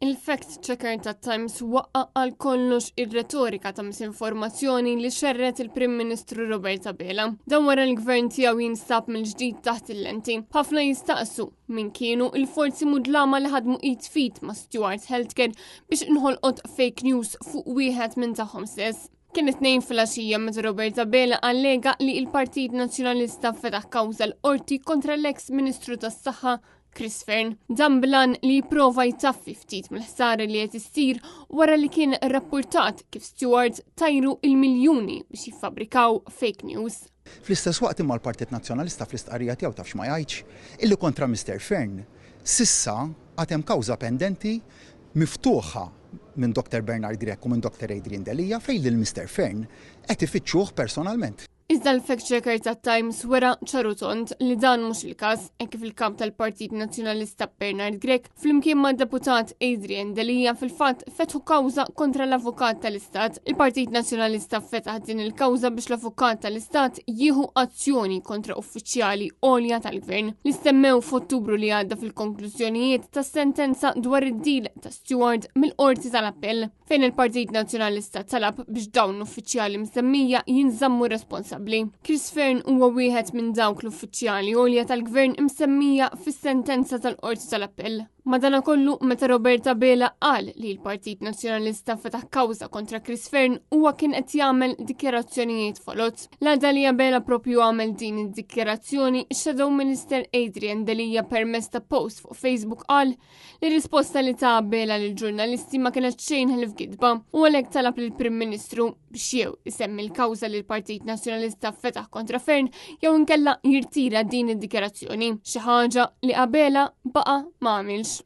Il-fact checker ta' Times waqqa għal kollox ir-retorika ta' misinformazzjoni li xerret il-Prim Ministru Robert Abela. Dan wara l-gvern tiegħu jinstab mill-ġdid taħt il-lenti. Ħafna jistaqsu min kienu il-forzi mudlama li ħadmu id fit ma' Stewart Healthcare biex inħolqot fake news fuq wieħed minn tagħhom stess. Kien it-tnejn fil-għaxija meta Robert Abela allega li il-Partit Nazzjonalista fetaħ kawża l-qorti kontra l-eks Ministru tas-Saħħa Chris Fearn, dan blan li jipprova jtaffi ftit mill-ħsara li qed issir wara li kien rrappurtat kif Stewart tajru il-miljuni biex jiffabrikaw fake news. Fl-istess waqt imma l-Partit Nazzjonalista fl-istqarrija tiegħu taf x'ma jgħidx illi kontra Mr. Fearn sissa għad hemm kawża pendenti miftuħa minn Dr. Bernard Grech u minn Dr. Adrian Delija fejn lil Mr. Fearn qed ifittxuh personalment. Iżda l-fact checker ta' Times wera ċaru tont li dan mhux il-każ hekk fil-kamp tal-Partit Nazzjonalista Bernard Grech flimkien ma' deputat Adrian Delija fil-fatt fetħu kawża kontra l-Avukat tal-Istat. Il-Partit Nazzjonalista fetaħ din il-kawża biex l-Avukat tal-Istat jieħu azzjoni kontra uffiċjali għolja tal-Gvern li stemmew f'Ottubru li għadda fil-konklużjonijiet tas-sentenza dwar id-dil ta' Stewart mill-Qorti tal-Appell fejn il-Partit Nazzjonalista talab biex dawn uffiċjali msemmija jinżammu responsabbli. Chris Fearn huwa wieħed minn dawk l-uffiċjali għolja tal-Gvern imsemmija fis-sentenza tal-Qorti tal-Appell. Madanakollu meta Robert Abela qal li l-Partit Nazzjonalista fetaħ kawża kontra Chris Fearn huwa kien qed jagħmel dikjarazzjonijiet folot. L-għada li Abela propju għamel din id-dikjarazzjoni, Shadow Minister Adrian Delija permezz ta' post fuq Facebook qal li risposta li ta' Abela lil ġurnalisti ma kienet xejn ħelf gidba u għalhekk talab lill Prim Ministru biex jew isemmi l-kawża li l-Partit Nazzjonalista fetaħ kontra Fearn jew inkella jirtira din id-dikjarazzjoni, xi ħaġa li Abela baqa' m'għamilx.